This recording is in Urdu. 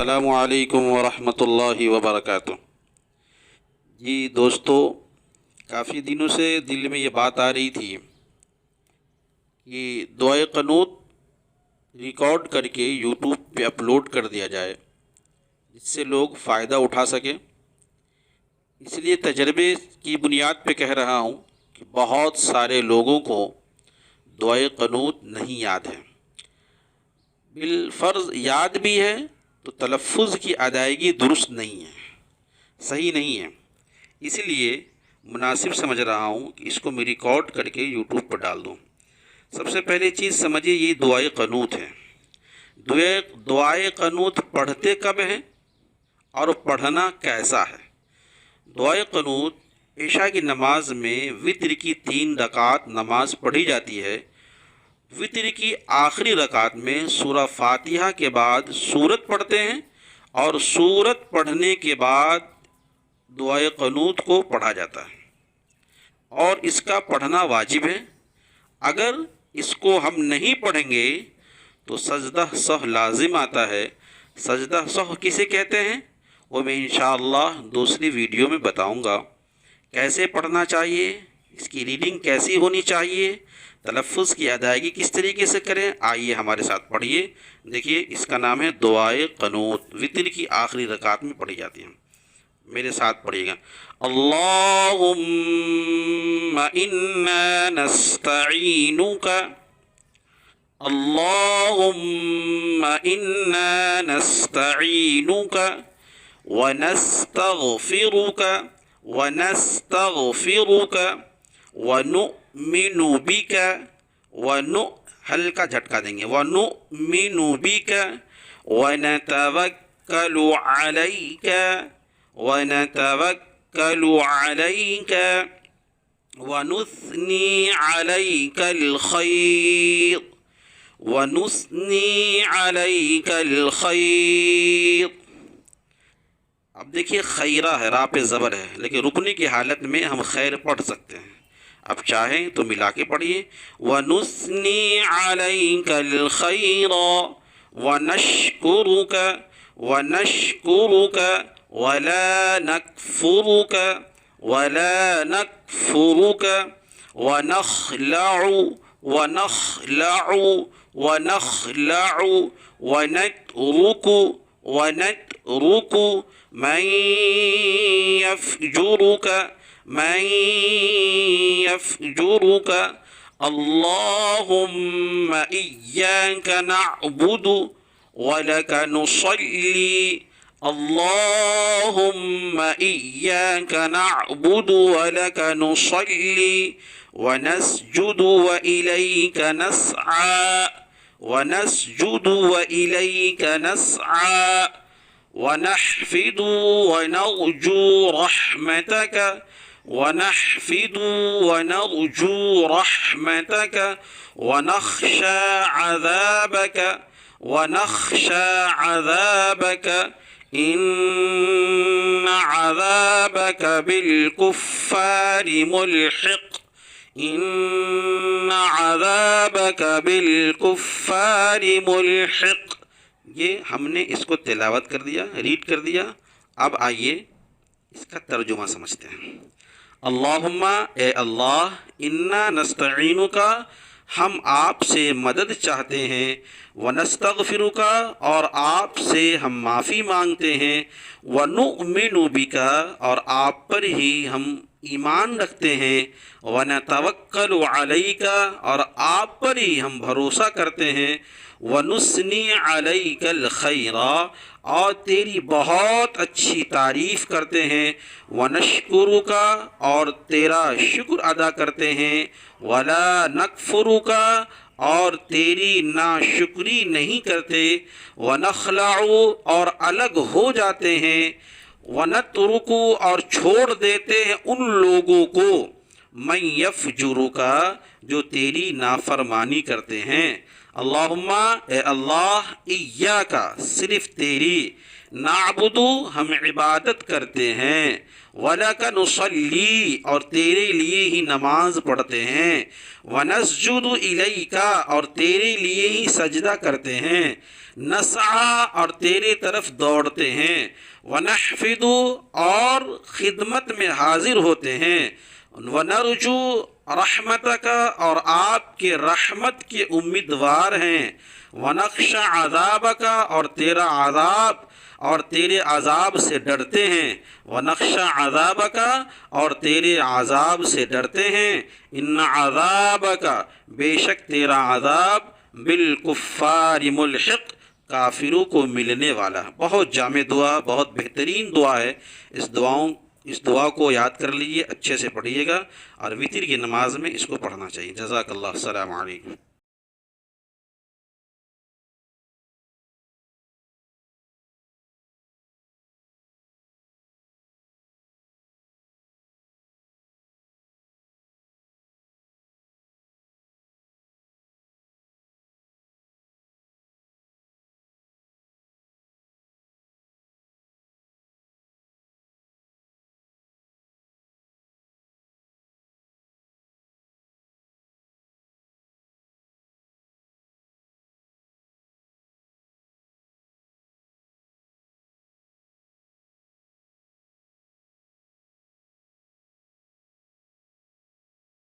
السلام علیکم ورحمۃ اللہ وبرکاتہ۔ جی دوستو، کافی دنوں سے دل میں یہ بات آ رہی تھی کہ دعائے قنوت ریکارڈ کر کے یوٹیوب پہ اپلوڈ کر دیا جائے جس سے لوگ فائدہ اٹھا سکیں۔ اس لیے تجربے کی بنیاد پہ کہہ رہا ہوں کہ بہت سارے لوگوں کو دعائے قنوت نہیں یاد ہے، بالفرض یاد بھی ہے تو تلفظ کی ادائیگی درست نہیں ہے، صحیح نہیں ہے۔ اس لیے مناسب سمجھ رہا ہوں کہ اس کو میں ریکارڈ کر کے یوٹیوب پر ڈال دوں۔ سب سے پہلے چیز سمجھیے، یہ دعائے قنوت ہے۔ دعائے قنوت پڑھتے کب ہیں اور پڑھنا کیسا ہے؟ دعائے قنوت عشاء کی نماز میں وتر کی 3 رکعت نماز پڑھی جاتی ہے۔ وتر کی آخری رکعت میں سورہ فاتحہ کے بعد سورت پڑھتے ہیں اور سورت پڑھنے کے بعد دعائے قنوت کو پڑھا جاتا ہے، اور اس کا پڑھنا واجب ہے۔ اگر اس کو ہم نہیں پڑھیں گے تو سجدہ سہو لازم آتا ہے۔ سجدہ سہو کسے کہتے ہیں وہ میں انشاءاللہ دوسری ویڈیو میں بتاؤں گا۔ کیسے پڑھنا چاہیے، اس کی ریڈنگ کیسی ہونی چاہیے، تلفظ کی ادائیگی کس طریقے سے کریں، آئیے ہمارے ساتھ پڑھیے۔ دیکھیے، اس کا نام ہے دعائے قنوت، وتر کی آخری رکعت میں پڑھی جاتی ہے۔ میرے ساتھ پڑھیے گا۔ اللہم انا نستعینک، اللہم انا نستعینک ونستغفرک ونستغفرک ونؤمن بک ہلکا جھٹکا دیں گے، ونؤمن بک ونتوکل علیک ونتوکل علیک ونثنی علیک الخیر ونثنی علیک الخیر۔ اب دیکھیے، خیرہ ہے، راء پہ زبر ہے، لیکن رکنے کی حالت میں ہم خیر پڑھ سکتے ہیں۔ اب چاہیں تو ملا کے پڑھیے، وَنُثْنِي عَلَيْكَ الْخَيْرَ وَنَشْكُرُكَ وَنَشْكُرُكَ وَلَا نَكْفُرُكَ وَلَا نَكْفُرُكَ وَنَخْلَعُ وَنَخْلَعُ وَنَخْلَعُ وَنَتْرُكُ وَنَتْرُكُ مَن يَفْجُرُكَ مَن يَفْجُرُكَ اللهم إياك نعبد ولك نصلي اللهم إياك نعبد ولك نصلي ونسجد وإليك نسعى ونسجد وإليك نسعى ونحفد ونرجو رحمتك ونحفد ونرجو رحمتك ونخشى عذابك ونخشى عذابك إن عذابك بالكفار ملحق إن عذابك بالكفار ملحق۔ یہ ہم نے اس کو تلاوت کر دیا، ریڈ کر دیا۔ اب آئیے اس کا ترجمہ سمجھتے ہیں۔ اللہم، اے اللہ، انا نستعینک، ہم آپ سے مدد چاہتے ہیں، ونستغفرک، اور آپ سے ہم معافی مانگتے ہیں، ونؤمن بک، اور آپ پر ہی ہم ایمان رکھتے ہیں، ونتوکل علیک، اور آپ پر ہی ہم بھروسہ کرتے ہیں، ونثنی علیک الخیر، اور تیری بہت اچھی تعریف کرتے ہیں، ونشکرک، اور تیرا شکر ادا کرتے ہیں، ولا نکفرک، اور تیری ناشکری نہیں کرتے، ونخلع، اور الگ ہو جاتے ہیں، ونترک، اور چھوڑ دیتے ہیں ان لوگوں کو، من یفجرک جو تیری نافرمانی کرتے ہیں، اللہم اے اللہ، ایاکا صرف تیری، نعبدو ہم عبادت کرتے ہیں، وَلَكَ نُصَلِّي اور تیرے لیے ہی نماز پڑھتے ہیں، وَنَسْجُدُ إِلَيْكَ اور تیرے لیے ہی سجدہ کرتے ہیں، نسعى اور تیرے طرف دوڑتے ہیں، وَنَحْفِدُ اور خدمت میں حاضر ہوتے ہیں، وَنَرْجُو رحمتک اور آپ کے رحمت کے امیدوار ہیں، وَنَخْشَى عَذَابَكَ اور تیرا عذاب اور تیرے عذاب سے ڈرتے ہیں، وَنَخْشَى عَذَابَكَ اور تیرے عذاب سے ڈرتے ہیں، إِنَّ عَذَابَكَ بے شک تیرا عذاب بالکفار ملحق کافروں کو ملنے والا۔ بہت جامع دعا، بہت بہترین دعا ہے۔ اس دعا کو یاد کر لیجیے، اچھے سے پڑھیے گا، اور وتر کی نماز میں اس کو پڑھنا چاہیے۔ جزاک اللہ، السلام علیکم۔